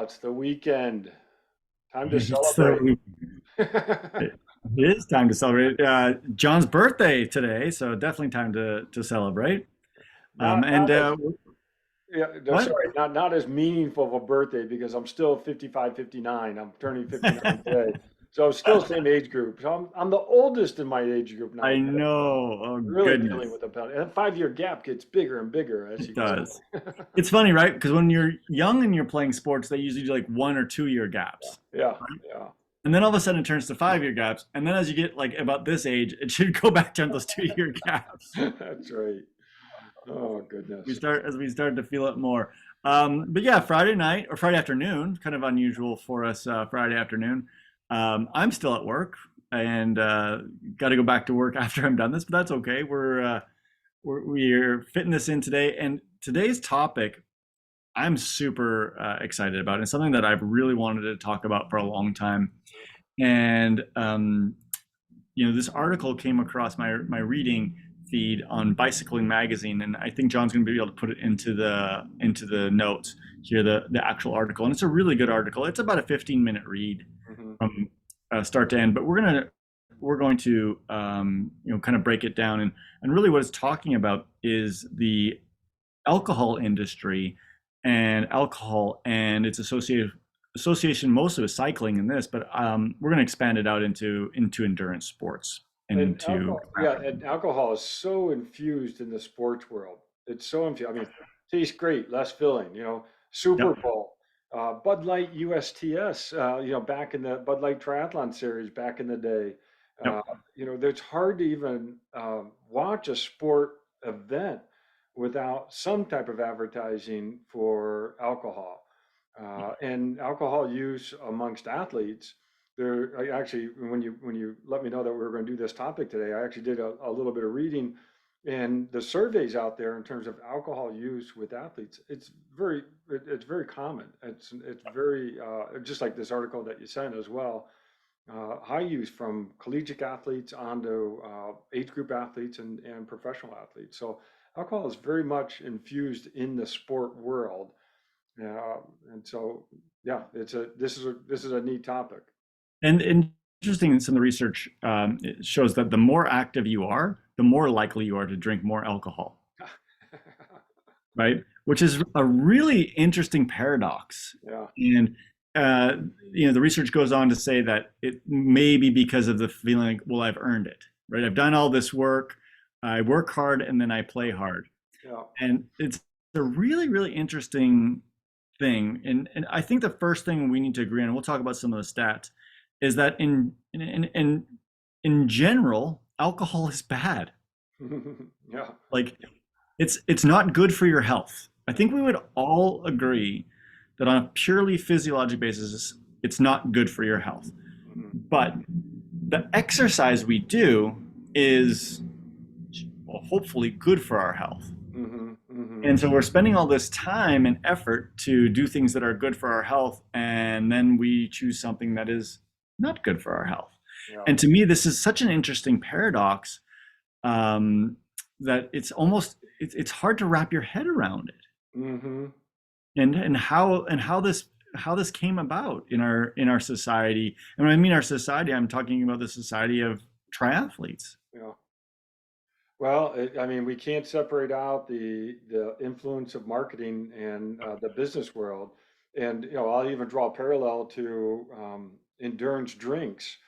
It's the weekend. Time to It's celebrate. it is time to celebrate. John's birthday today, so definitely time to celebrate. Not And not as yeah, no, what? sorry, not as meaningful of a birthday because I'm still 55, 59. I'm turning 59 today. So I'm still same age group. So I'm the oldest in my age group now. I know. Oh Really dealing goodness, with the penalty. And 5 year gap gets bigger and bigger as it you go. does. It's funny, right? Because when you're young and you're playing sports, they usually do like 1 or 2 year gaps, Yeah, right? yeah. And then all of a sudden it turns to 5 year gaps, and then as you get like about this age, it should go back down to those 2 year gaps. That's right. Oh We goodness. start as we start to feel it more. But yeah, Friday night or Friday afternoon, kind of unusual for us. Friday afternoon, I'm still at work and got to go back to work after I'm done this, but that's okay. We're fitting this in today, and today's topic I'm super excited about, and something that I've really wanted to talk about for a long time. And this article came across my reading feed on Bicycling Magazine, and I think John's going to be able to put it into the notes here, the actual article, and it's a really good article. It's about a 15-minute read Hmm. from start to end, but we're going to kind of break it down, and really what it's talking about is the alcohol industry and alcohol and its association mostly with cycling in this, but we're going to expand it out into endurance sports and And into alcohol, yeah, and alcohol is so infused in the sports world. It's so infused. I mean, tastes great, less filling, Super yep, Bowl, Bud Light USTS, back in the Bud Light Triathlon Series back in the day. yep, Uh, it's hard to even watch a sport event without some type of advertising for alcohol. And alcohol use amongst athletes I actually, when you let me know that we were going to do this topic today, I actually did a little bit of reading, and the surveys out there in terms of alcohol use with athletes, it's very common. It's very just like this article that you sent as well. High use from collegiate athletes onto age group athletes and professional athletes. So alcohol is very much infused in the sport world. Uh, and so, yeah, this is a neat topic. and interesting. Some of the research it shows that the more active you are, the more likely you are to drink more alcohol, right? Which is a really interesting paradox. Yeah. And uh, the research goes on to say that it may be because of the feeling like, well, I've earned it, right? I've done all this work, I work hard, and then I play hard. Yeah. And it's a really, really interesting thing. And I think the first thing we need to agree on, and we'll talk about some of the stats, is that in general, alcohol is bad. Yeah. Like it's not good for your health. I think we would all agree that on a purely physiologic basis, it's not good for your health. Mhm. But the exercise we do is, well, hopefully good for our health. Mhm. Mhm. And so we're spending all this time and effort to do things that are good for our health, and then we choose something that is not good for our health. Yeah. And to me, this is such an interesting paradox, um, that it's hard to wrap your head around it, Mhm. and how this came about in our society. And when I mean our society, I'm talking about the society of triathletes. Yeah. Well, I mean, we can't separate out the influence of marketing and the business world. And I'll even draw a parallel to endurance drinks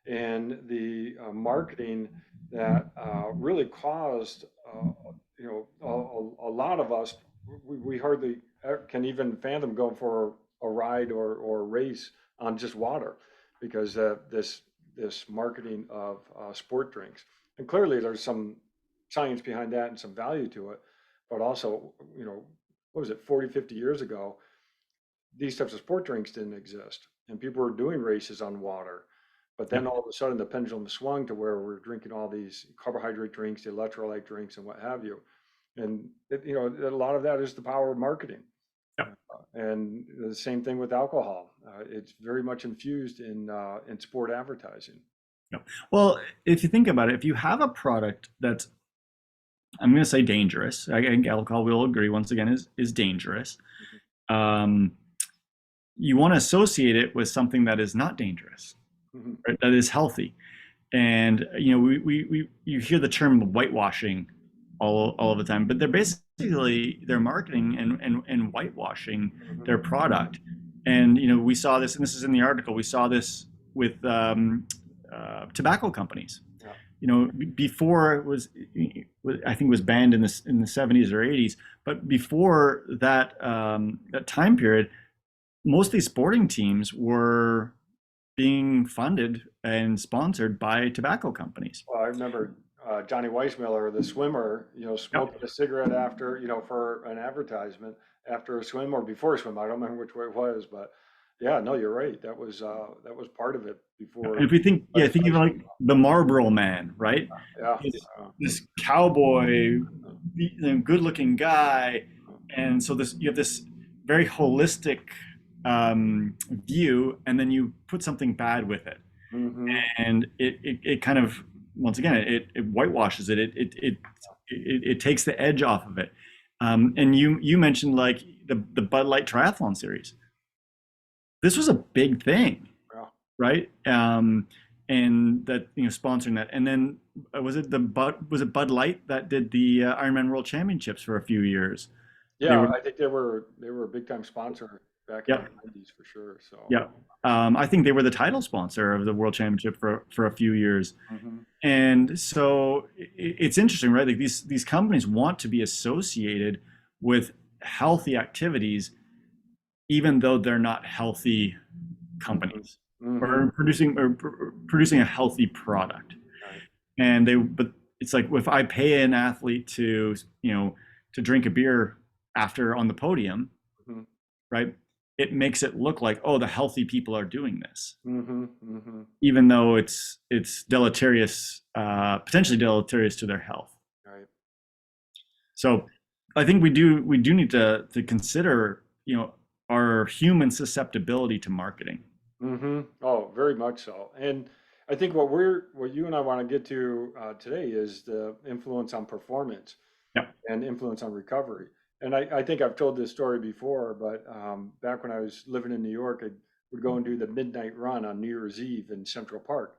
and the marketing that really caused, a lot of us. We hardly can even fathom going for a ride or a race on just water because this marketing of sport drinks. And clearly, there's some science behind that and some value to it. But also, what was it, 40, 50 years ago, these types of sport drinks didn't exist. And people were doing races on water. But then Yep. all of a sudden, the pendulum swung to where we're drinking all these carbohydrate drinks, the electrolyte drinks, and what have you. And, a lot of that is the power of marketing. Yep. And the same thing with alcohol. It's very much infused in sport advertising. Yep. Well, if you think about it, if you have a product that's, I'm going to say dangerous. I think alcohol, we'll agree once again, is dangerous. Mhm. Um, you want to associate it with something that is not dangerous, Mhm. right? That is healthy. And you hear the term whitewashing all of the time, but they're marketing and whitewashing Mhm. their product. And we saw this, and this is in the article. We saw this with tobacco companies. Yeah. Before it was, I think it was banned in the 70s or 80s, but before that time period, most of these sporting teams were being funded and sponsored by tobacco companies. Well, I remember Johnny Weissmuller, the swimmer, Yep. smoking a cigarette after, for an advertisement after a swim or before a swim. I don't remember which way it was, but yeah, no, you're right. That was part of it And before if we think, yeah, think even legislation. like the Marlboro Man, right? Yeah. This cowboy, good-looking guy, and so you have this very holistic view, and then you put something bad with it, Mm-hmm. and it kind of, once again, it whitewashes it. It takes the edge off of it. And you mentioned like the Bud Light Triathlon Series. This was a big thing, Yeah. right? And that, sponsoring that, and then was it Bud Light that did the Ironman World Championships for a few years? They Yeah, were, I think they were a big time sponsor back in the yep, 90s for sure. So, yep. I think they were the title sponsor of the World Championship for a few years. hmm And so it's interesting, right? Like these companies want to be associated with healthy activities, even though they're not healthy hmm companies hmm or producing a healthy product. right. But it's like if I pay an athlete to drink a beer after on the podium, hmm right? It makes it look like, oh, the healthy people are doing this, hmm hmm even though it's deleterious, potentially deleterious to their health. Right. So I think we do need to consider, our human susceptibility to marketing. Oh, very much so. And I think what you and I want to get to today is the influence on performance Yeah. and influence on recovery. And I think I've told this story before, but back when I was living in New York, I would go and do the midnight run on New Year's Eve in Central Park.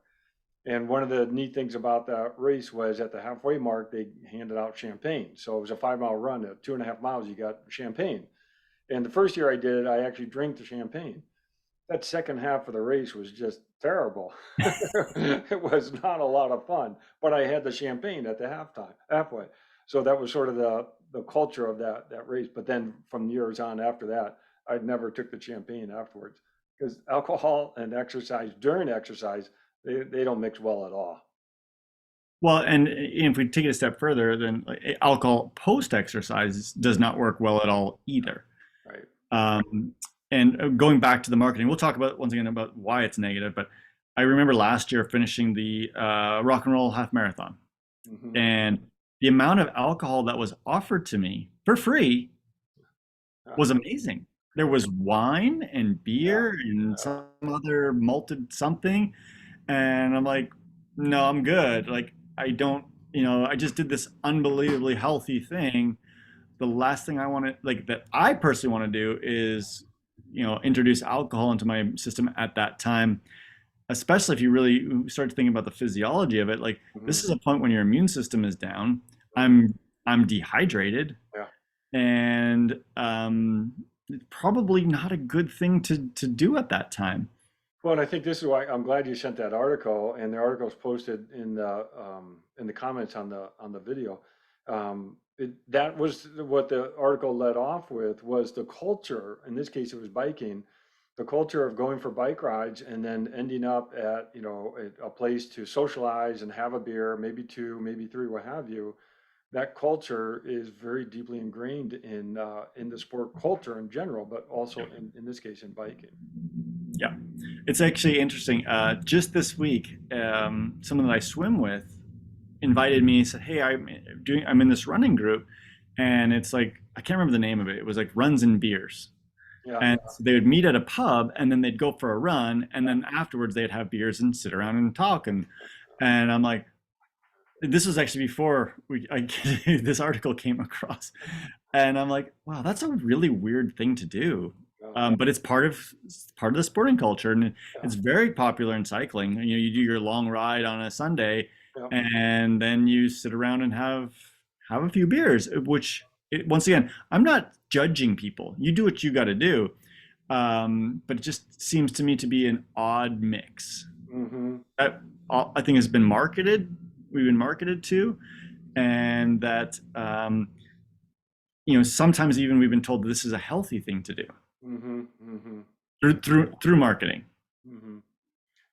And one of the neat things about that race was at the halfway mark, they handed out champagne. So it was a 5 mile run. At 2.5 miles, you got champagne. And the first year I did it, I actually drank the champagne. That second half of the race was just terrible. It was not a lot of fun, but I had the champagne at the halfway. So that was sort of the culture of that race. But then from years on after that, I never took the champagne afterwards because alcohol and exercise during exercise, they don't mix well at all. Well, and if we take it a step further, then like, alcohol post exercise does not work well at all either. Right. Um, and going back to the marketing, we'll talk about once again about why it's negative. But I remember last year finishing the rock and roll half marathon, hmm and the amount of alcohol that was offered to me for free Yeah. was amazing. There was wine and Yeah. beer and Yeah. some other malted something, and I'm like, no, I'm good. Like I don't, I just did this unbelievably healthy thing. The last thing I want to like that I personally want to do is, introduce alcohol into my system at that time, especially if you really start to think about the physiology of it. Like hmm this is a point when your immune system is down. hmm I'm dehydrated, Yeah. and probably not a good thing to do at that time. Well, and I think this is why I'm glad you sent that article, and the article is posted in the comments on the video. That was what the article led off with was the culture. In this case, it was biking, the culture of going for bike rides and then ending up at a place to socialize and have a beer, maybe two, maybe three, what have you. That culture is very deeply ingrained in the sport culture in general, but also in this case in biking. Yeah, it's actually interesting. Just this week, someone that I swim with invited me. Said, "Hey, I'm in this running group, and it's like I can't remember the name of it. It was like Runs and Beers, Yeah. and so they would meet at a pub, and then they'd go for a run, and then afterwards they'd have beers and sit around and talk. And I'm like, this was actually before this article came across, and I'm like, wow, that's a really weird thing to do. Yeah. But it's part of the sporting culture, and Yeah. it's very popular in cycling. You know, you do your long ride on a Sunday, Yeah. and then you sit around and have a few beers. Which once again, I'm not judging people. You do what you got to do, but it just seems to me to be an odd mix. Mm-hmm. That I think has been marketed. We've been marketed to, and that sometimes even we've been told that this is a healthy thing to do Mm-hmm. Mm-hmm. through marketing. Mm-hmm.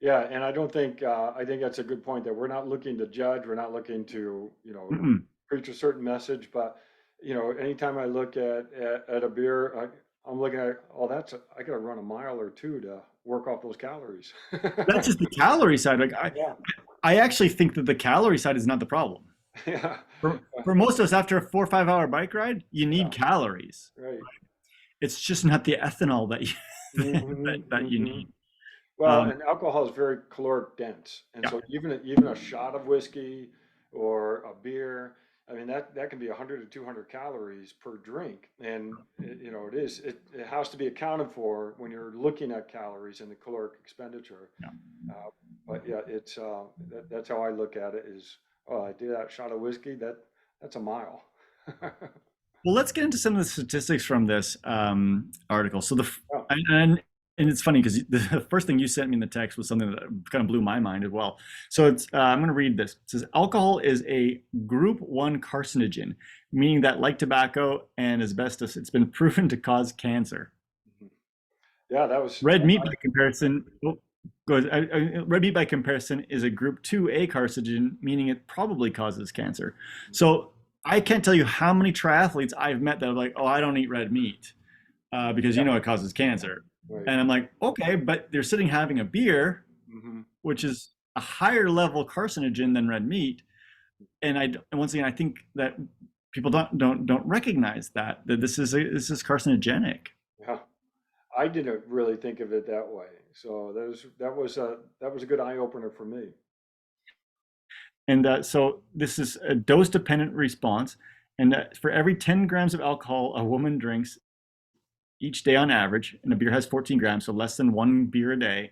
Yeah, and I don't think I think that's a good point that we're not looking to judge, we're not looking to, Mm-mm. preach a certain message, but anytime I look at a beer, I'm looking at, oh, I got to run a mile or two to work off those calories. That's just the calorie side. Like Yeah, I actually think that the calorie side is not the problem. yeah, For most of us, after a 4 or 5 hour bike ride, you need yeah, calories. right. It's just not the ethanol that you Hmm. that you Hmm. need. Well, Um, and alcohol is very caloric dense, and yeah. so even a shot of whiskey or a beer, I mean that can be 100 to 200 calories per drink, and it has to be accounted for when you're looking at calories and the caloric expenditure. Yeah. Uh, but yeah, that's how I look at it. Is, oh, I do that shot of whiskey, that's a mile. Well, let's get into some of the statistics from this article. So Yeah. and it's funny because the first thing you sent me in the text was something that kind of blew my mind as well. So I'm going to read this. It says alcohol is a group 1 carcinogen, meaning that like tobacco and asbestos, it's been proven to cause cancer. Mhm. Yeah, that was. Red meat by comparison, red meat by comparison is a group 2A carcinogen, meaning it probably causes cancer. So I can't tell you how many triathletes I've met that are like, oh, I don't eat red meat because Yeah, it causes cancer. right. And I'm like, okay, but they're sitting having a beer, Hmm. which is a higher level carcinogen than red meat. And once again, I think that people don't recognize that this is carcinogenic. Yeah. I didn't really think of it that way. So that was a good eye opener for me. And so this is a dose dependent response. And for every 10 grams of alcohol a woman drinks each day on average, and a beer has 14 grams, so less than 1 beer a day,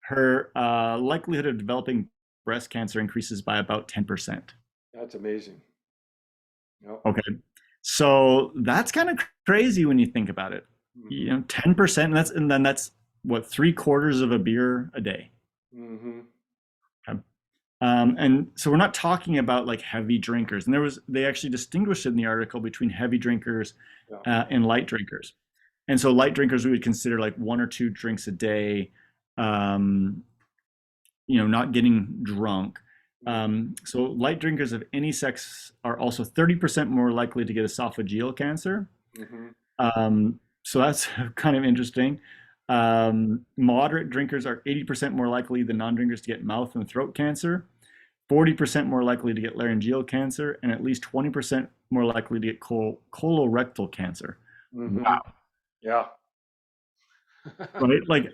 her likelihood of developing breast cancer increases by about 10%. That's amazing. Yep. Okay. So that's kind of crazy when you think about it. Hmm. 10%, and then that's what, 3/4 of a beer a day. Hmm. Okay. And so we're not talking about like heavy drinkers. And they actually distinguished in the article between heavy drinkers Yeah. and light drinkers. And so light drinkers we would consider like 1 or 2 drinks a day, um, not getting drunk. So light drinkers of any sex are also 30% more likely to get esophageal cancer. Hmm. So that's kind of interesting. Moderate drinkers are 80% more likely than non-drinkers to get mouth and throat cancer, 40% more likely to get laryngeal cancer, and at least 20% more likely to get colorectal cancer. Hmm. Wow. Yeah. Right? Like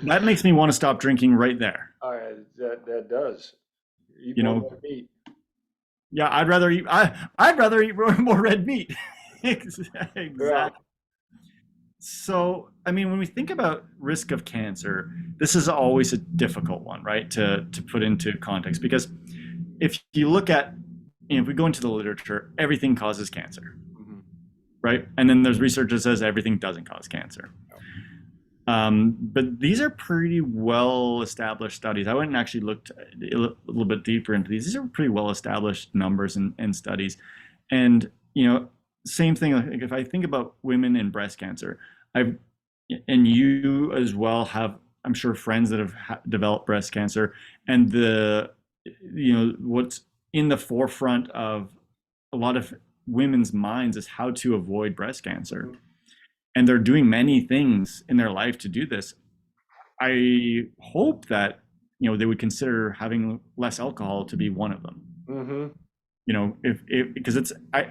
that makes me want to stop drinking right there. All right, that does. Eat You more know, red meat. yeah, I'd rather eat more red meat. Yeah. Exactly. So, I mean, when we think about risk of cancer, this is always a difficult one, right? To put into context, because if you look at, if we go into the literature, everything causes cancer, Hmm. right? And then there's research that says everything doesn't cause cancer. But these are pretty well established studies. I went and actually looked a little bit deeper into these. These are pretty well established numbers and studies. And, same thing, like if I think about women and breast cancer, I've, and you as well have, I'm sure, friends that have developed breast cancer. And what's in the forefront of a lot of women's minds is how to avoid breast cancer, Hmm. and they're doing many things in their life to do this. I hope that they would consider having less alcohol to be one of them. Hmm. If because it's I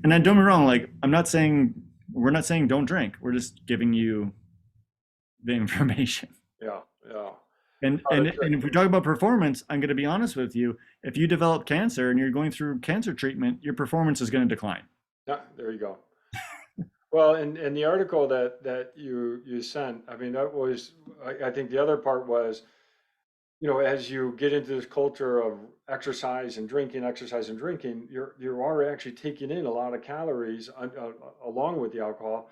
and then don't be wrong, like we're not saying don't drink. We're just giving you the information. Yeah. Yeah. Oh, And if we talk about performance, I'm going to be honest with you. If you develop cancer and you're going through cancer treatment, your performance is going to decline. yeah, there you go. Well, and the article that you sent, I mean, that was, I think the other part was, as you get into this culture of exercise and drinking, you are actually taking in a lot of calories along with the alcohol.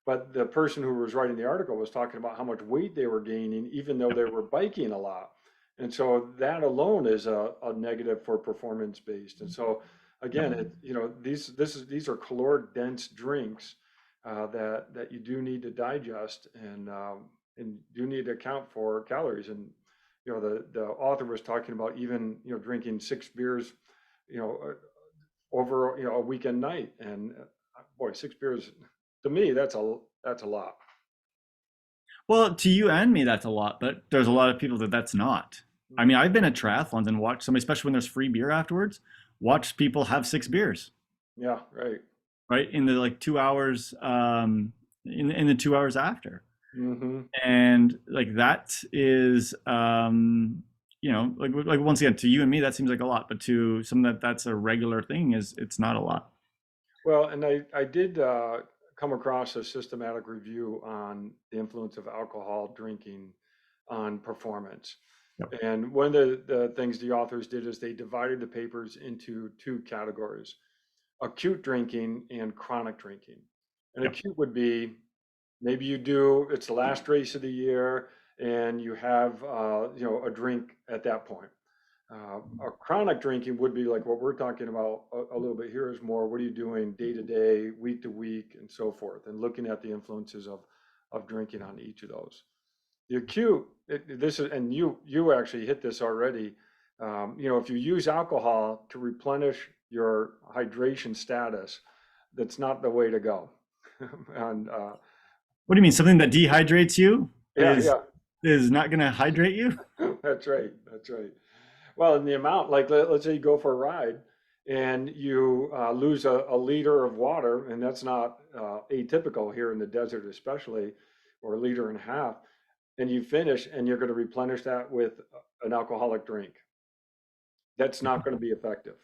But the person who was writing the article was talking about how much weight they were gaining, even though they were biking a lot. And so that alone is a negative for performance based. And so Yep. again, these are caloric dense drinks that you do need to digest and do need to account for calories. And the author was talking about even drinking 6 beers, over a weekend night, and boy, 6 beers to me that's a lot. Well, to you and me, that's a lot, but there's a lot of people that that's not. I mean, Mhm. I've been at triathlons and watched somebody, especially when there's free beer afterwards, watch people have 6 beers, Yeah, right. right? In the like 2 hours, in the 2 hours after. Hmm. And like that is, like once again, to you and me, that seems like a lot, but to some that's a regular thing is it's not a lot. Well, and I did come across a systematic review on the influence of alcohol drinking on performance. Yep. And one of the things the authors did is they divided the papers into two categories: acute drinking and chronic drinking. And Yep. acute would be, maybe it's the last race of the year and you have, a drink at that point. A chronic drinking would be like what we're talking about a little bit here, is more, what are you doing day to day, week to week, and so forth, and looking at the influences of drinking on each of those. The acute, this is, and you actually hit this already. If you use alcohol to replenish your hydration status, that's not the way to go. And What do you mean? Something that dehydrates you yeah, yeah, is not going to hydrate you? that's right. That's right. Well, in the amount, like let's say you go for a ride and you lose a liter of water, and that's not atypical here in the desert, especially, or a liter and a half, and you finish and you're going to replenish that with an alcoholic drink. That's not going to be effective.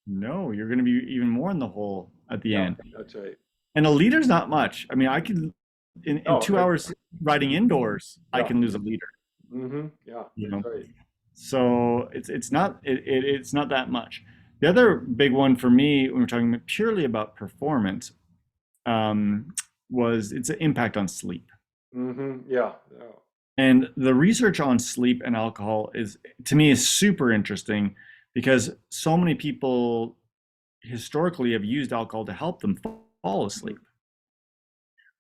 No, you're going to be even more in the hole at the Yeah, end. that's right. And a liter's not much. I mean, I could in Oh, 2 hours riding indoors, I yeah. can lose a liter. Yeah, You that's know, right. so it's not that much. The other big one for me when we're talking purely about performance, um, was its impact on sleep. Yeah, yeah. And the research on sleep and alcohol is, to me, is super interesting because so many people historically have used alcohol to help them fall Mhm. asleep,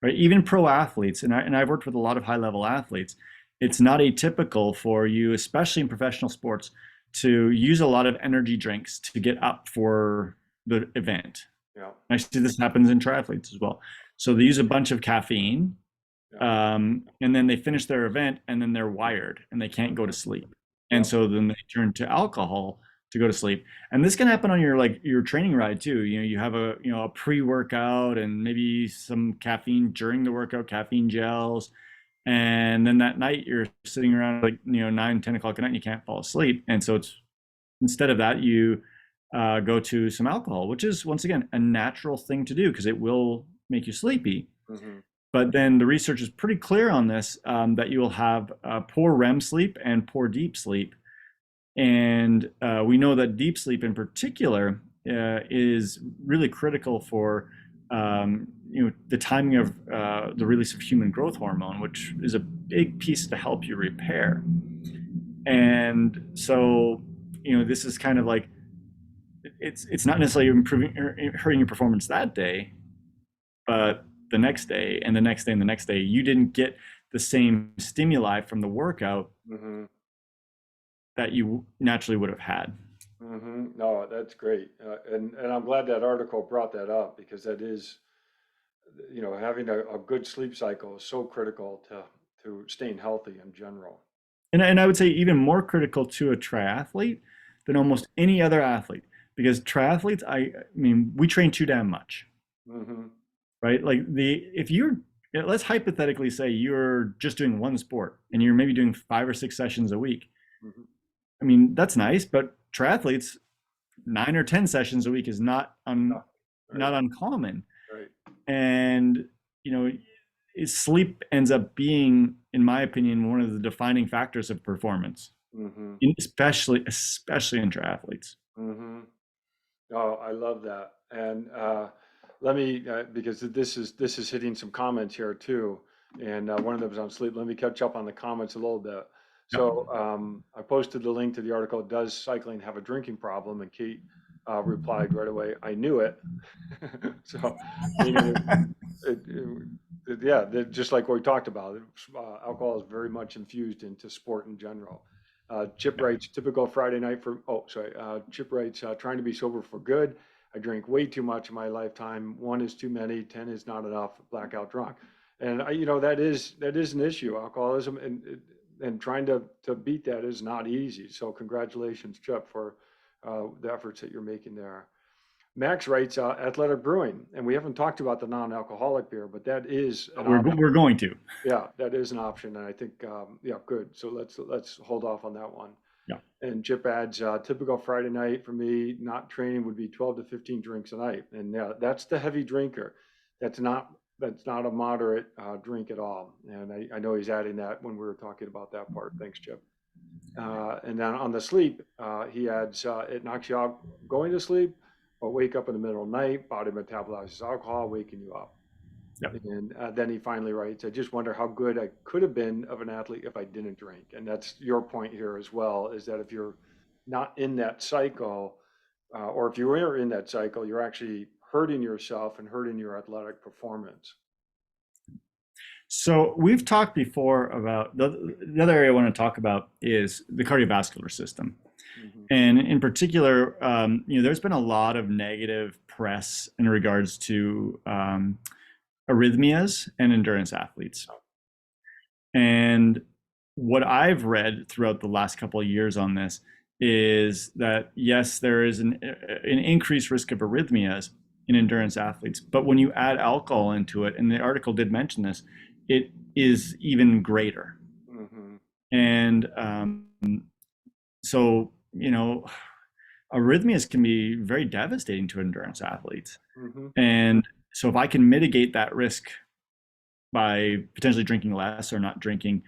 right? Even pro athletes, and I've worked with a lot of high level athletes, it's not atypical for you, especially in professional sports, to use a lot of energy drinks to get up for the event. Yeah, I see this happens in triathletes as well. So they use a bunch of caffeine, yeah. and then they finish their event, and then they're wired and they can't go to Mhm. sleep. And Yeah, so then they turn to alcohol to go to sleep. And this can happen on your training ride too. You have a pre-workout and maybe some caffeine during the workout, caffeine gels, and then that night you're sitting around like 9, 10 o'clock at night and you can't fall asleep. And so it's instead of that you go to some alcohol, which is once again a natural thing to do because it will make you sleepy. hmm, But then the research is pretty clear on this, that you will have poor REM sleep and poor deep sleep. And we know that deep sleep in particular is really critical for the timing of the release of human growth hormone, which is a big piece to help you repair. And so this is kind of like it's not necessarily improving or hurting your performance that day, but the next day and the next day and the next day, you didn't get the same stimuli from the workout hmm, that you naturally would have had. no, that's great. And I'm glad that article brought that up, because that is, having a good sleep cycle is so critical to staying healthy in general. And I would say even more critical to a triathlete than almost any other athlete, because triathletes, I mean, we train too damn much, Hmm. right? Like if you're, let's hypothetically say you're just doing one sport and you're maybe doing 5 or 6 sessions a week. Hmm. I mean, that's nice, but triathletes, 9 or 10 sessions a week is Yeah, not right, uncommon. right. And you know, sleep ends up being, in my opinion, one of the defining factors of performance, Hmm. especially in triathletes. Hmm. Oh, I love that. And let me, because this is hitting some comments here too, and one of them is on sleep. Let me catch up on the comments a little bit. Yep. So I posted the link to the article. Does cycling have a drinking problem? And Kate replied right away, "I knew it." So, meaning it, yeah, just like what we talked about, alcohol is very much infused into sport in general. Chip Yep. writes, typical Friday night for, oh, sorry. Chip writes, trying to be sober for good. I drank way too much in my lifetime. One is too many, 10 is not enough, blackout drunk. And that is an issue, alcoholism, and trying to beat that is not easy. So congratulations, Chip, for the efforts that you're making there. Max writes, Athletic Brewing, and we haven't talked about the non-alcoholic beer, but that is an option. We're going to. Yeah, that is an option, and I think, yeah, good. So let's hold off on that one. Yeah. And Chip adds, typical Friday night for me, not training would be 12 to 15 drinks a night, and yeah, that's the heavy drinker. That's not that's not a moderate drink at all. And I know he's adding that when we were talking about that part. Thanks, Chip. And then on the sleep, he adds, it knocks you out going to sleep, or wake up in the middle of the night, body metabolizes alcohol, waking you up. Yep. And then he finally writes, I just wonder how good I could have been of an athlete if I didn't drink. And that's your point here as well, is that if you're not in that cycle, or if you are in that cycle, you're actually hurting yourself and hurting your athletic performance. So we've talked before about the other area I want to talk about is the cardiovascular system. Hmm. And in particular, there's been a lot of negative press in regards to arrhythmias and endurance athletes. And what I've read throughout the last couple of years on this is that yes, there is an increased risk of arrhythmias in endurance athletes, but when you add alcohol into it, and the article did mention this, it is even greater. Hmm. And so, arrhythmias can be very devastating to endurance athletes. Hmm. And so if I can mitigate that risk by potentially drinking less or not drinking,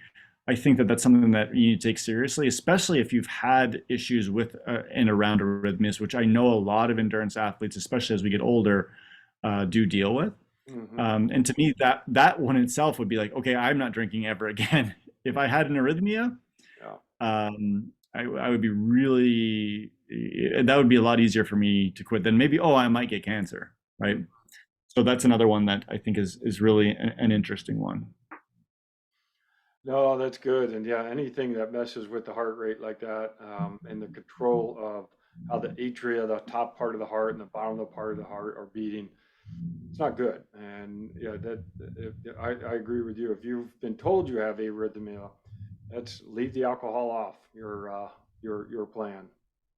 I think that that's something that you need to take seriously, especially if you've had issues with and around arrhythmias, which I know a lot of endurance athletes, especially as we get older, do deal with. Hmm. And to me, that one itself would be like, okay, I'm not drinking ever again. If I had an arrhythmia, Yeah. I would be really, that would be a lot easier for me to quit than maybe, oh, I might get cancer, right? Mhm. So that's another one that I think is really an interesting one. No, that's good. And yeah, anything that messes with the heart rate like that, and the control of how the atria, the top part of the heart and the bottom of the part of the heart are beating, it's not good. And yeah, I agree with you. If you've been told you have arrhythmia, that's leave the alcohol off your plan.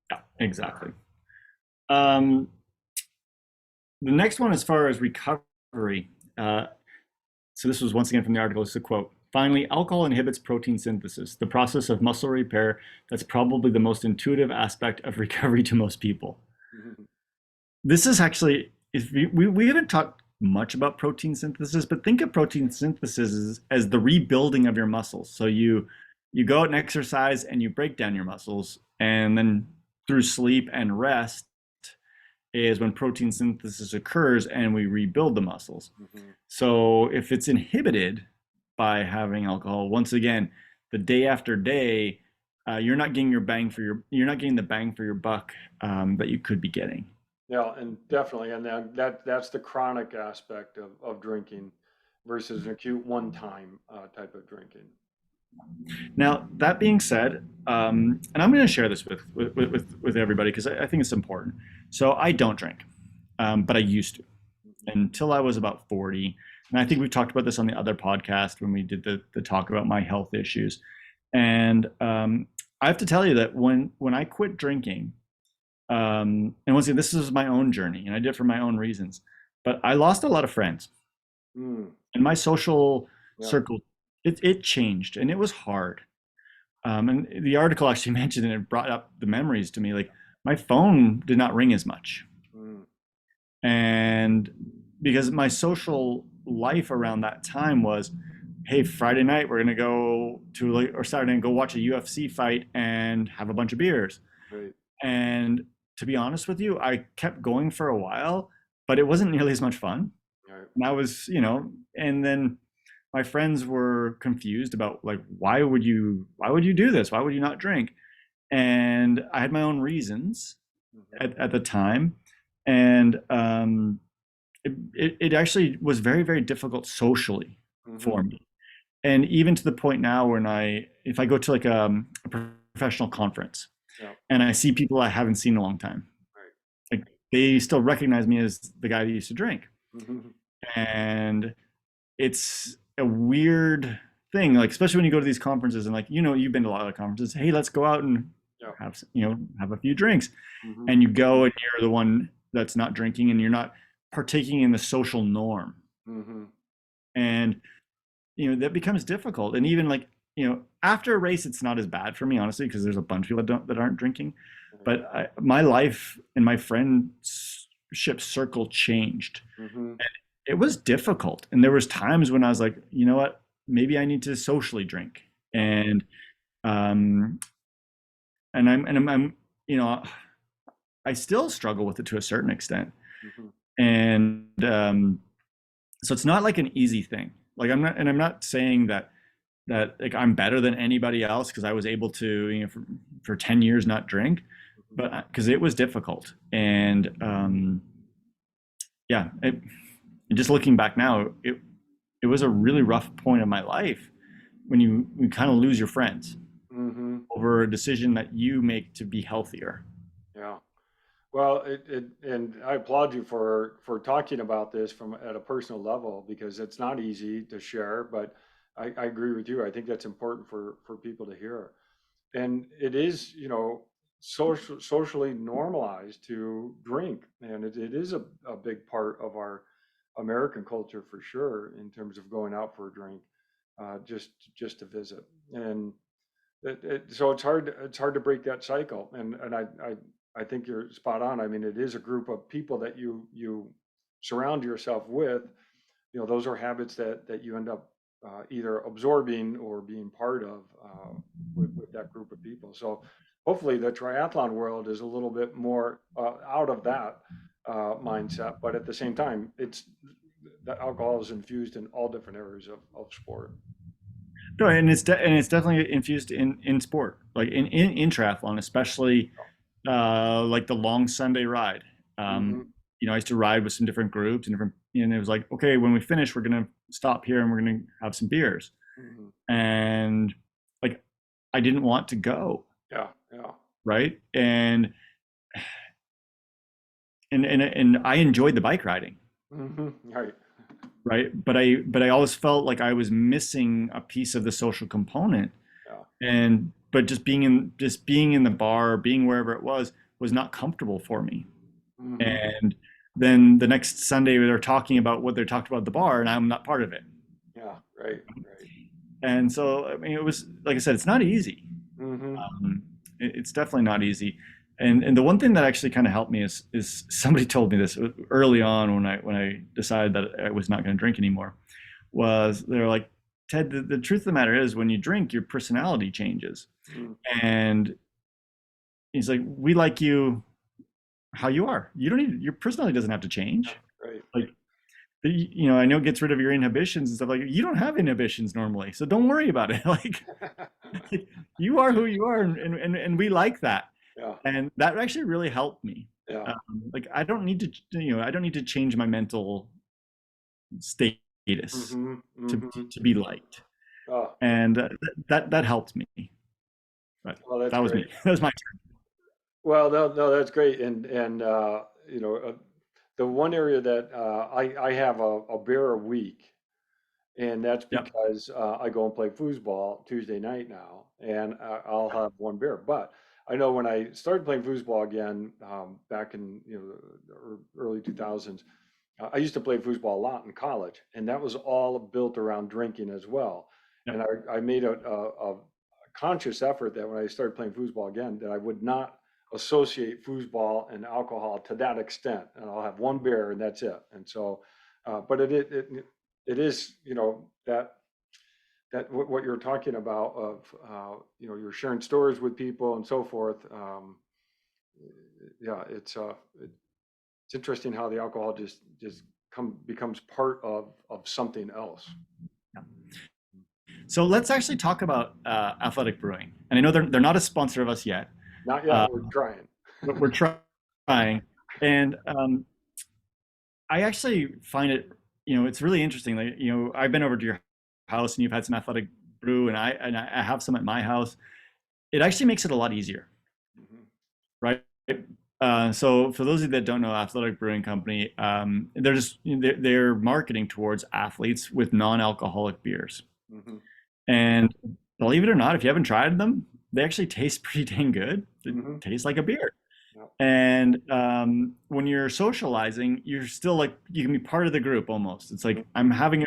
Yeah, exactly. Um, the next one, as far as recovery, so this was once again from the article. It's a quote. Finally, alcohol inhibits protein synthesis, the process of muscle repair that's probably the most intuitive aspect of recovery to most people. Mhm. This is actually, if we haven't talked much about protein synthesis, but think of protein synthesis as the rebuilding of your muscles. So you go out and exercise and you break down your muscles, and then through sleep and rest is when protein synthesis occurs and we rebuild the muscles. Mhm. So if it's inhibited by having alcohol, once again, the day after day, you're not getting you're not getting the bang for your buck that you could be getting. Yeah, and definitely, and that's the chronic aspect of drinking versus an acute one-time type of drinking. Now that being said, and I'm going to share this with everybody because I think it's important. So I don't drink, but I used to Mhm. until I was about 40. And I think we talked about this on the other podcast when we did the talk about my health issues. And I have to tell you that when I quit drinking, and once again, this is my own journey, and I did it for my own reasons. But I lost a lot of friends, Mm, and my social yeah. circle it changed, and it was hard. And the article actually mentioned, and it brought up the memories to me. Like my phone did not ring as much, Mm, and because my social life around that time was, hey, Friday night we're gonna go to like, or Saturday and go watch a UFC fight and have a bunch of beers. Right. And to be honest with you, I kept going for a while, but it wasn't nearly as much fun. Right. And I was, and then my friends were confused about like, why would you do this? Why would you not drink? And I had my own reasons Mm-hmm. at the time. And it actually was very, very difficult socially Mm-hmm. for me. And even to the point now when if I go to like a professional conference Yeah. and I see people I haven't seen in a long time, Right. like they still recognize me as the guy that used to drink. Mm-hmm. And it's a weird thing, like especially when you go to these conferences and like, you've been to a lot of the conferences. Hey, let's go out and Yeah. have a few drinks. Mm-hmm. And you go and you're the one that's not drinking and you're not partaking in the social norm. Mm-hmm. And that becomes difficult. And even like, after a race, it's not as bad for me, honestly, because there's a bunch of people that aren't drinking. Right. But my life and my friendship circle changed. Mm-hmm. It was difficult, and there was times when I was like, you know what, maybe I need to socially drink. Yeah. Um and I'm I still struggle with it to a certain extent. Mm-hmm. And so it's not like an easy thing. Like I'm not saying that like I'm better than anybody else because I was able to, for 10 years not drink, but because it was difficult. And yeah, just looking back now, it was a really rough point of my life when you kind of lose your friends Mm-hmm. over a decision that you make to be healthier. Yeah. Well, and I applaud you for talking about this from at a personal level because it's not easy to share, but I agree with you. I think that's important for people to hear. And it is, socially normalized to drink, and it is a big part of our American culture for sure in terms of going out for a drink, just to visit. And so it's hard to break that cycle. And I think you're spot on. I mean, it is a group of people that you surround yourself with. Those are habits that you end up either absorbing or being part of with that group of people. So hopefully the triathlon world is a little bit more out of that mindset, but at the same time, it's the alcohol is infused in all different areas of sport. No, and it's definitely infused in sport, like in triathlon, especially like the long Sunday ride. Hmm. I used to ride with some different groups and it was like, okay, when we finish, we're gonna stop here and we're gonna have some beers. Hmm. And like, I didn't want to go, Yeah, yeah. right? And I enjoyed the bike riding, Hmm. Right. right? But I always felt like I was missing a piece of the social component. Yeah. And but just being in the bar, being wherever it was not comfortable for me. Hmm. And then the next Sunday they're talking about what they talked about at the bar, and I'm not part of it. Yeah. Right. Right. And so I mean, it was like I said, it's not easy. Hmm. It's definitely not easy. And the one thing that actually kind of helped me is somebody told me this early on when I decided that I was not going to drink anymore. Was they're like, Ted, the truth of the matter is when you drink, your personality changes. Hmm. And he's like, we like you how you are. You don't need your personality doesn't have to Yeah. change. Right. Like I know it gets rid of your inhibitions and stuff like you don't have inhibitions normally, so don't worry about it. Like you are who you are, and we like that, Yeah. and that actually really helped me. Yeah. Like I don't need to change my mental status Hmm. to Hmm. to be liked, Oh, and that helped me. But well, that's that was me. great. That was my Well, no, that's great. And the one area that I have a beer a week, and that's yep. because I go and play foosball Tuesday night now, and I'll have one beer. But I know when I started playing foosball again back in the early 2000s, I used to play foosball a lot in college, and that was all built around drinking as well. Yep. And I made a conscious effort that when I started playing foosball again, that I would not associate foosball and alcohol to that extent. And I'll have one beer and that's it. And so, but it is, that what you're talking about of, you're sharing stories with people and so forth. Yeah, it's interesting how the alcohol just becomes part of something else. Yeah. So let's actually talk about Athletic Brewing. And I know they're not a sponsor of us yet, Not uh, yet, we're trying. but we're trying. And I actually find it, it's really interesting. Like, I've been over to your house and you've had some Athletic Brew, and I have some at my house. It actually makes it a lot easier, Mhm, right? So for those of you that don't know, Athletic Brewing Company, they're marketing towards athletes with non-alcoholic beers. mhm, And believe it or not, if you haven't tried them, they actually taste pretty dang good. They mhm. taste like a beer. Yep, And when you're socializing, you're still like you can be part of the group almost. It's like mhm,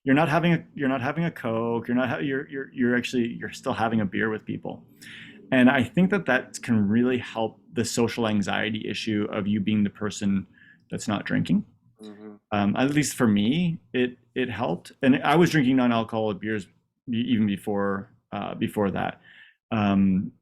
you're not having a Coke. You're not you're still having a beer with people. And I think that can really help the social anxiety issue of you being the person that's not drinking. mhm, At least for me, it helped. And I was drinking non-alcoholic beers even before that. Um,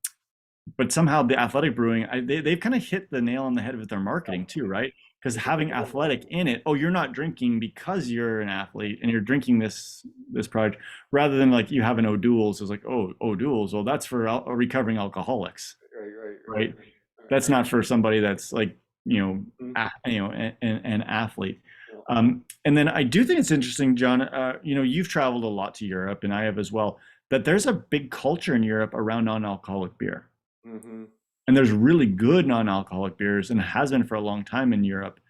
but somehow the athletic brewing, they've kind of hit the nail on the head with their marketing too, right? Because having athletic in it, oh, you're not drinking because you're an athlete and you're drinking this product, rather than like you have an O'Doul's. It's like, oh, O'Doul's, well, that's for recovering alcoholics, right, right, right, right? right. That's not for somebody that's like Mhm, an athlete. yeah, And then I do think it's interesting, John. You've traveled a lot to Europe, and I have as well. That there's a big culture in Europe around non-alcoholic beer, mhm, and there's really good non-alcoholic beers, and it has been for a long time in Europe,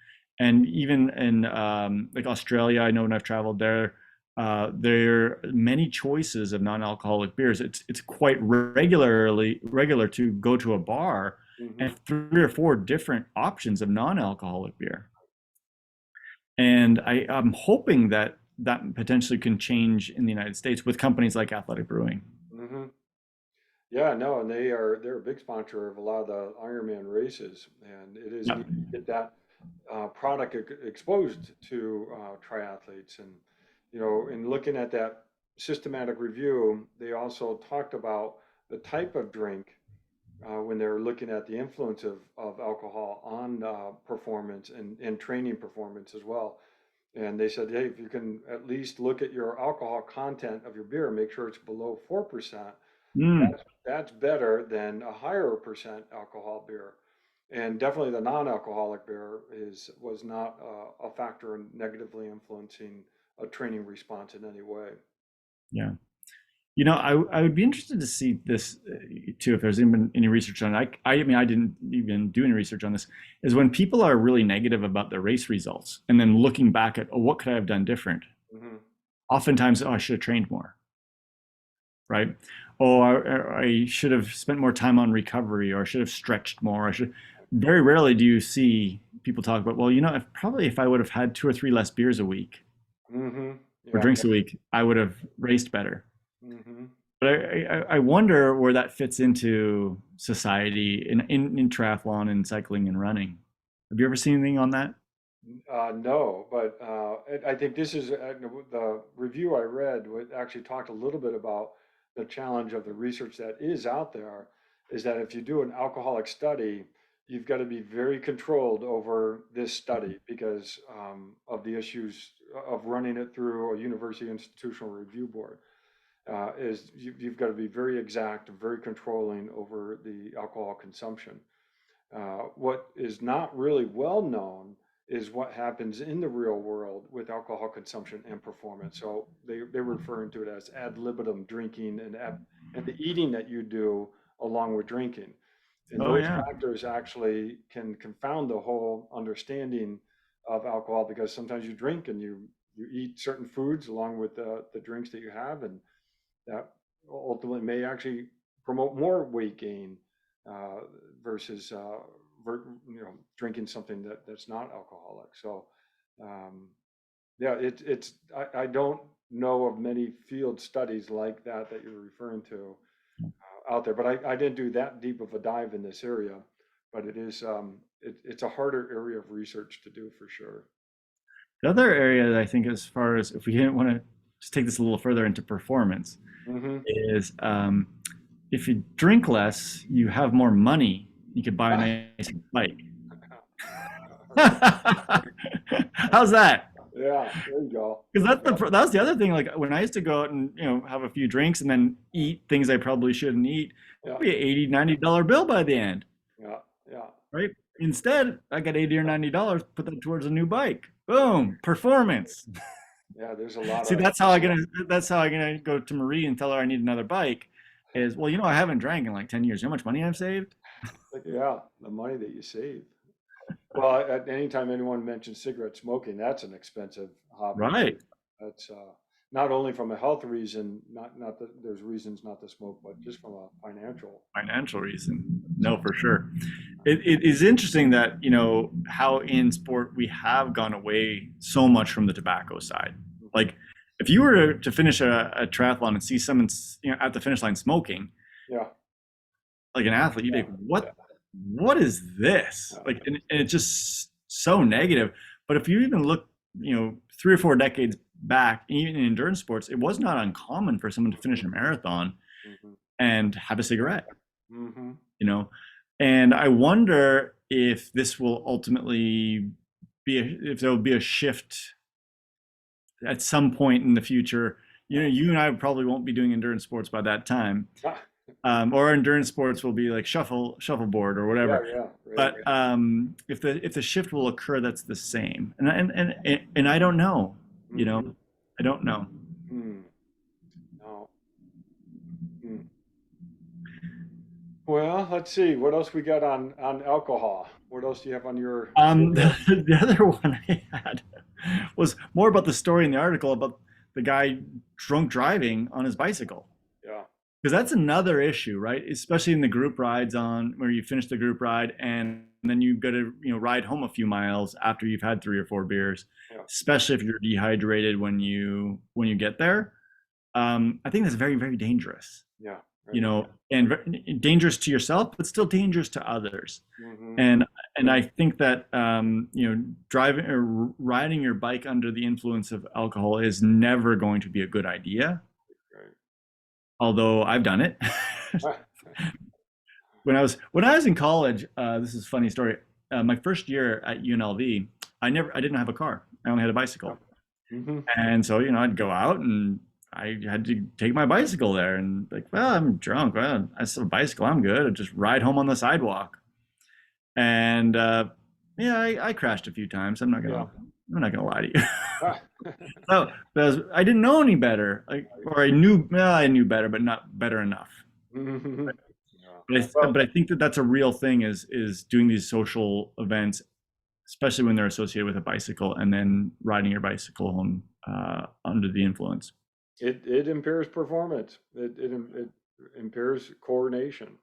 and even in like Australia. I know when I've traveled there, there are many choices of non-alcoholic beers. It's quite regular to go to a bar and mhm. 3 or 4 different options of non-alcoholic beer. And I'm hoping that that potentially can change in the United States with companies like Athletic Brewing. Mhm. Yeah, no, and they're a big sponsor of a lot of the Ironman races, and it is Yeah. neat to get that product exposed to triathletes. And in looking at that systematic review, they also talked about the type of drink when they're looking at the influence of alcohol on performance and training performance as well. And they said, hey, if you can at least look at your alcohol content of your beer, make sure it's below 4%. Mm, That's better than a higher percent alcohol beer. And definitely the non-alcoholic beer was not a factor in negatively influencing a training response in any way. yeah. I would be interested to see this too, if there's even any research on it. I mean, I didn't even do any research on this, is when people are really negative about the race results and then looking back at, oh, what could I have done different? Hmm. Oftentimes, oh, I should have trained more, right? Oh, I should have spent more time on recovery, or I should have stretched more. Very rarely do you see people talk about, well, if I would have had 2 or 3 less beers a week Hmm. or Yeah. drinks a week, I would have raced better. Hmm. But I wonder where that fits into society in triathlon and cycling and running. Have you ever seen anything on that? No, but I think this is the review I read actually talked a little bit about the challenge of the research that is out there, is that if you do an alcoholic study, you've got to be very controlled over this study because of the issues of running it through a university institutional review board. You've got to be very exact, very controlling over the alcohol consumption. What is not really well known is what happens in the real world with alcohol consumption and performance. So they're referring to it as ad libitum drinking and the eating that you do along with drinking. And Oh those yeah. factors actually can confound the whole understanding of alcohol because sometimes you drink and you eat certain foods along with the drinks that you have, and that ultimately may actually promote more weight gain uh, versus drinking something that's not alcoholic. So um, yeah, I don't know of many field studies like that you're referring to out there, but I didn't do that deep of a dive in this area. But it's a harder area of research to do for sure. The other area that I think, as far as if we didn't want to just take this a little further into performance, Hmm. is if you drink less, you have more money. You could buy a nice bike. How's that? Yeah, there you go. Because Yeah, that's the other thing. Like when I used to go out and have a few drinks and then eat things I probably shouldn't eat, yeah, it'd be an $80, $90 bill by the end, yeah, yeah, right? Instead, I got $80 or $90, put that towards a new bike. Boom, performance. yeah. There's a lot See, of, that's how I'm gonna go to Marie and tell her I need another bike. Is, well, I haven't drank in like 10 years. You know how much money I've saved? yeah, the money that you save. Well, at any time anyone mentions cigarette smoking, that's an expensive hobby too. Right. That's not only from a health reason, not that there's reasons not to smoke, but just from a financial. Financial reason. No, for sure. It is interesting that, how in sport we have gone away so much from the tobacco side. Mhm. Like, if you were to finish a triathlon and see someone, at the finish line smoking, Yeah, like an athlete, you'd be yeah, like, yeah, what is this? yeah, Like, and it's just so negative. But if you even look, 3 or 4 decades back, even in endurance sports, it was not uncommon for someone to finish a marathon hmm, and have a cigarette, hmm, you know? And I wonder if this will ultimately if there will be a shift at some point in the future. yeah, You and I probably won't be doing endurance sports by that time, yeah, or endurance sports will be like shuffleboard or yeah, whatever. yeah, right. But if the shift will occur, that's the same. And I don't know. You know, Hmm. I don't know. Hmm. No. Hmm. Well, let's see. What else we got on alcohol? What else do you have on your list? The other one I had was more about the story in the article about the guy drunk driving on his bicycle. Yeah. Because that's another issue, right? Especially in the group rides on where you finish the group ride and then you got to ride home a few miles after you've had 3 or 4 beers, Yeah. especially if you're dehydrated when you get there. I think that's very, very dangerous, Yeah. Right. and dangerous to yourself, but still dangerous to others. Hmm. And I think that driving or riding your bike under the influence of alcohol is never going to be a good idea. Right. Although I've done it. Ah, When I was in college, this is a funny story. My first year at UNLV, I didn't have a car. I only had a yeah. bicycle, Hmm. and so I'd go out and I had to take my bicycle there, and like, well, I'm drunk. Well, I still have a bicycle. I'm good. I just ride home on the sidewalk, and yeah, I crashed a few times. Yeah. I'm not gonna lie to you. Ah. So I didn't know any better, like, or I knew better, but not better enough. Mhm. Yeah. But Well, I think that that's a real thing, is doing these social events, especially when they're associated with a bicycle, and then riding your bicycle home under the influence. it impairs performance. It impairs coordination,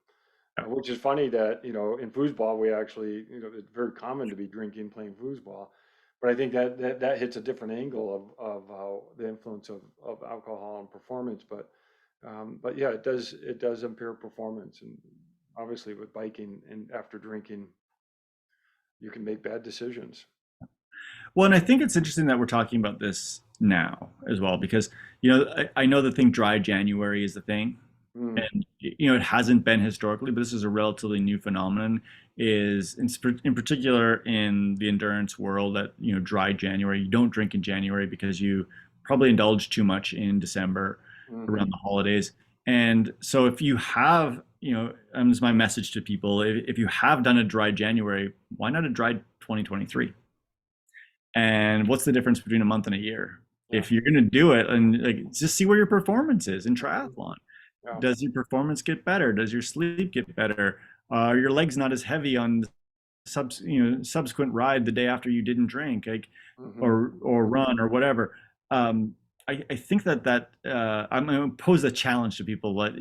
Yeah. which is funny that, in foosball, we actually, it's very common to be drinking playing foosball. But I think that hits a different angle of how the influence of alcohol and performance. But yeah, it does impair performance. And obviously with biking and after drinking, you can make bad decisions. Well, and I think it's interesting that we're talking about this now as well, because I know the thing dry January is the thing, Mm, and it hasn't been historically, but this is a relatively new phenomenon. Is in particular in the endurance world, that dry January, you don't drink in January because you probably indulge too much in December hmm. around the holidays. And so if you have, this is my message to people: if you have done a dry January, why not a dry 2023? And what's the difference between a month and a year? Yeah. If you're going to do it, and like, just see where your performance is in Mhm. triathlon. Yeah. Does your performance get better? Does your sleep get better? Are your legs not as heavy on the subsequent ride the day after you didn't drink, like, Hmm. or run or whatever? I think that I'm going to pose a challenge to people. That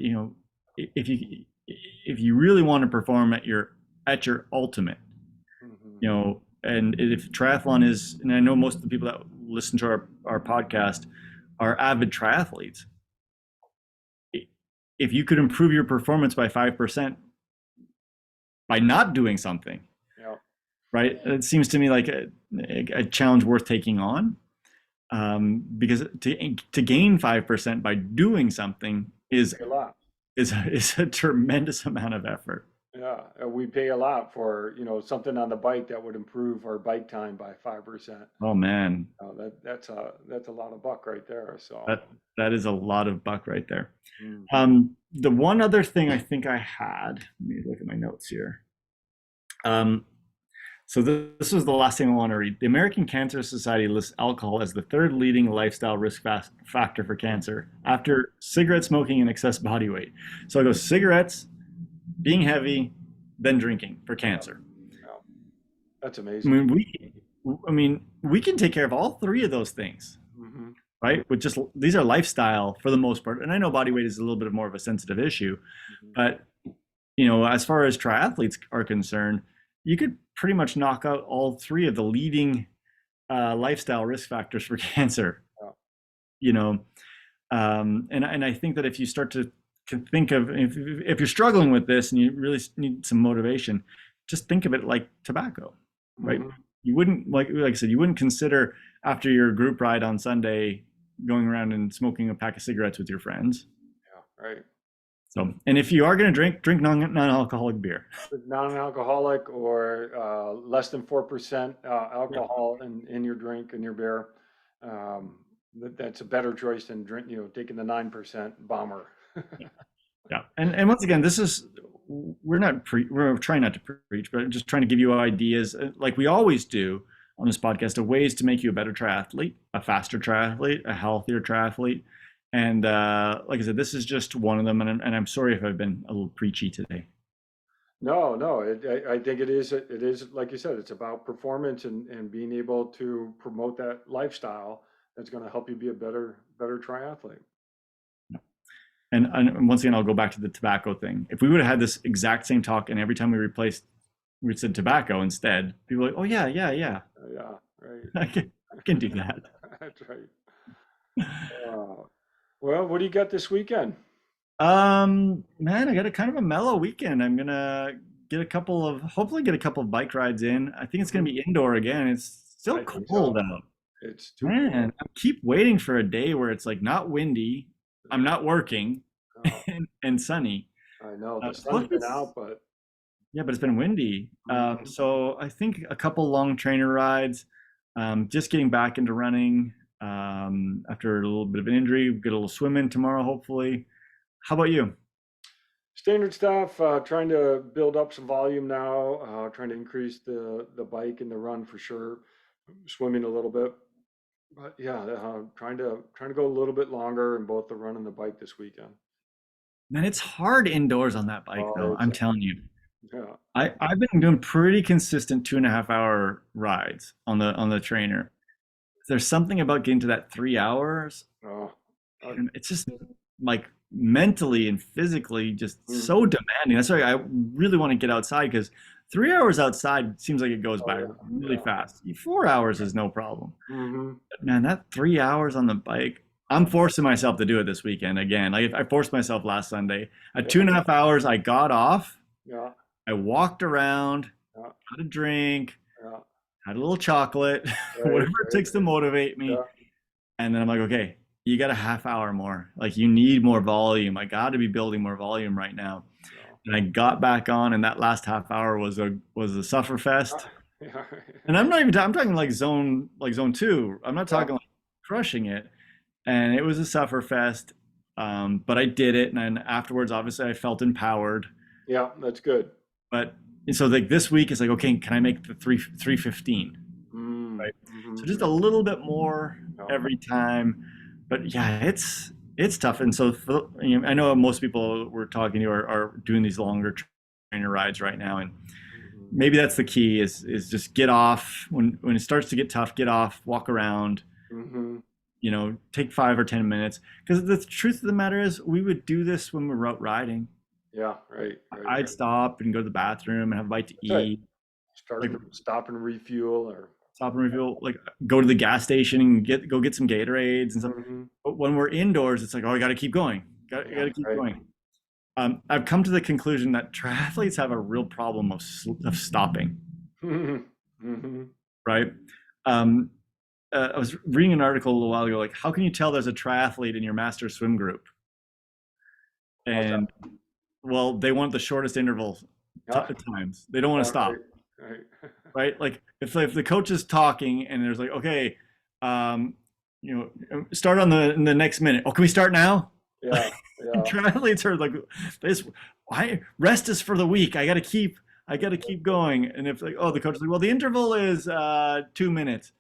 if you really want to perform at your ultimate, Hmm. and if triathlon is, and I know most of the people that listen to our podcast are avid triathletes. If you could improve your performance by 5% by not doing something, Yeah. right? It seems to me like a challenge worth taking on, because to gain 5% by doing something We pay a lot. is a tremendous amount of effort. Yeah, and we pay a lot for, something on the bike that would improve our bike time by 5%. Oh man, That's a lot of buck right there. So, that that is a lot of buck right there. mhm. The one other thing I think I had, let me look at my notes here. Um, so this was the last thing I want to read. The American Cancer Society lists alcohol as the third leading lifestyle risk factor for cancer after cigarette smoking and excess body weight. So it goes cigarettes, being heavy, then drinking for Yeah, cancer. yeah, that's I amazing. mean, we can take care of all three of those things, Hmm. right? With just these are lifestyle for the most part. And I know body weight is a little bit more of a sensitive issue, Hmm. but as far as triathletes are concerned, you could pretty much knock out all three of the leading lifestyle risk factors for cancer. Yeah. You know, and I think that if you start to think of if you're struggling with this and you really need some motivation, just think of it like tobacco, right? Hmm. You wouldn't like I said, you wouldn't consider after your group ride on Sunday going around and smoking a pack of cigarettes with your friends. Yeah, right. So, and if you are going to drink non-alcoholic beer. Non-alcoholic or less than 4% alcohol in your drink, in your beer. That's a better choice than taking the 9% bomber. Yeah, and once again, this is we're trying not to preach, but just trying to give you ideas, like we always do on this podcast, of ways to make you a better triathlete, a faster triathlete, a healthier triathlete, and like I said, this is just one of them. And I'm sorry if I've been a little preachy today. No, no, I think it is like you said, it's about performance and being able to promote that lifestyle that's going to help you be a better triathlete. And once again, I'll go back to the tobacco thing. If we would have had this exact same talk, and every time we said tobacco instead, people are like, oh yeah, yeah, yeah, Yeah, right. I can do that. That's right. Well, what do you got this weekend? Man, I got a kind of a mellow weekend. I'm gonna hopefully get a couple of bike rides in. I think it's gonna Mhm. be indoor again. It's still I think cold so. out. It's too Man, cold. I keep waiting for a day where it's like not windy, I'm not working, Oh, and sunny. I know the sun's Supposed to be, been out, but yeah, but it's been windy. mhm. So I think a couple long trainer rides, just getting back into running, after a little bit of an injury. Get a little swimming tomorrow, hopefully. How about you? Standard stuff. Trying to build up some volume now. Trying to increase the bike and the run for sure. Swimming a little bit, but yeah, trying to go a little bit longer in both the run and the bike this weekend. Man, it's hard indoors on that bike, Oh, though. I'm telling you. yeah, I've been doing pretty consistent 2.5 hour rides on the trainer. There's something about getting to that 3 hours, oh, uh, and it's just like mentally and physically just so mhm. demanding. That's why I really want to get outside, because 3 hours outside seems like it goes Oh by yeah, really yeah. fast. 4 hours is no problem. Hmm. But man, that 3 hours on the bike, I'm forcing myself to do it this weekend again. Like I forced myself last Sunday. At Yeah, 2.5 hours, I got off. yeah, I walked around, yeah, had a drink, yeah. had a little chocolate, Right, whatever it right. takes to motivate me. Yeah, And then I'm like, okay, you got a half hour more. Like you need more volume. I got to be building more volume right now. yeah. And I got back on, and that last half hour was a suffer fest. Yeah. And I'm not even I'm talking like zone two. I'm not Yeah, talking like crushing it. And it was a suffer fest. But I did it, and then afterwards, obviously, I felt empowered. yeah, that's good. But and so like this week is like, okay, can I make the 3:15? Mm, Right. So hmm. just a little bit more Yeah, every time. But yeah, it's tough. And so I know most people we're talking to are doing these longer trainer rides right now, and hmm. maybe that's the key is just get off when it starts to get tough. Get off, walk around. Hmm. Take 5 or 10 minutes. Because the truth of the matter is, we would do this when we're out riding. Yeah, right, right, I'd right. stop and go to the bathroom and have a bite to That's right. eat. Start Like and stop and refuel or. stop and refill. Like go to the gas station and get some Gatorades and stuff. Hmm. But when we're indoors, it's like, oh, I got to keep going. Got Yeah, to keep right. going. I've come to the conclusion that triathletes have a real problem of stopping. Hmm. right? Um, I was reading an article a little while ago, like how can you tell there's a triathlete in your master swim group? How's that? And well, they want the shortest interval Yeah. times. They don't want to Right. stop, Right. right? Like if the coach is talking and there's like, okay, um, start on the next minute. Oh, can we start now? Yeah. Yeah. Triathletes are like this. Why rest is for the weak. I got to keep going. And if like, oh, the coach is like, well, the interval is 2 minutes.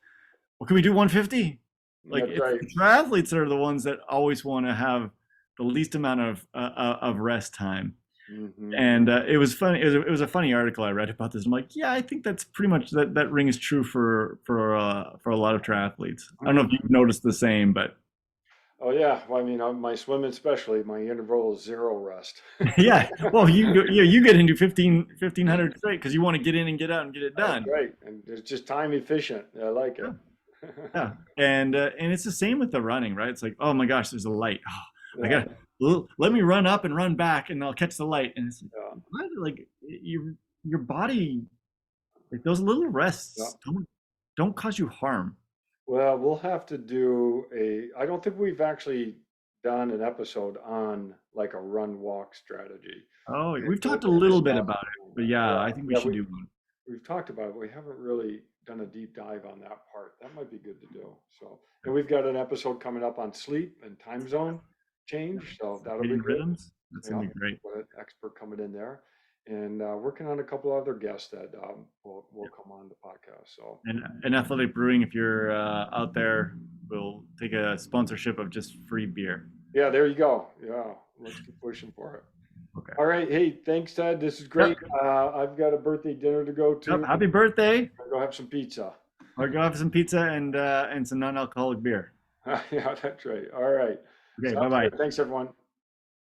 Well, can we do 150? Like That's it's right. the triathletes that are the ones that always want to have the least amount of rest time. Hmm. And it was funny. It was a funny article I read about this. I'm like, yeah, I think that's pretty much that rings true for a lot of triathletes. I don't know if Hmm. you've noticed the same, but Oh yeah. Well, I mean, my swimming especially, my interval is zero rest. yeah. Well, you get into 1,500 straight because you want to get in and get out and get it That's done. right. And it's just time efficient. I like Yeah. it. Yeah. And it's the same with the running, right? It's like, oh my gosh, there's a light. Oh, I Yeah. got let me run up and run back, and I'll catch the light. And it's like, Yeah. what? Like your body, like those little Yeah. rests don't cause you harm. Well, we'll have to do I don't think we've actually done an episode on like a run walk strategy. Oh, And we've we'll talked a little bit discuss about on it, but that. yeah, I Yeah. think we Yeah. should do one. We've talked about it. We haven't really done a deep dive on that part. That might be good to do. So, and we've got an episode coming up on sleep and time zone change. So that'll be Circadian good. rhythms. That's Yeah, gonna be great. what an expert coming in there, and working on a couple other guests that will come on the podcast. So And Athletic Brewing, if you're out there, will take a sponsorship of just free beer. yeah, there you go. Yeah, let's keep pushing for it. Okay. All right, hey, thanks, Ted. This is Yep. great. I've got a birthday dinner to go Yep. to. Happy birthday. I'll go have some pizza. Or go have some pizza and some non-alcoholic beer. Yeah, that's right. All right, Okay. Bye sounds bye. good. Thanks, everyone.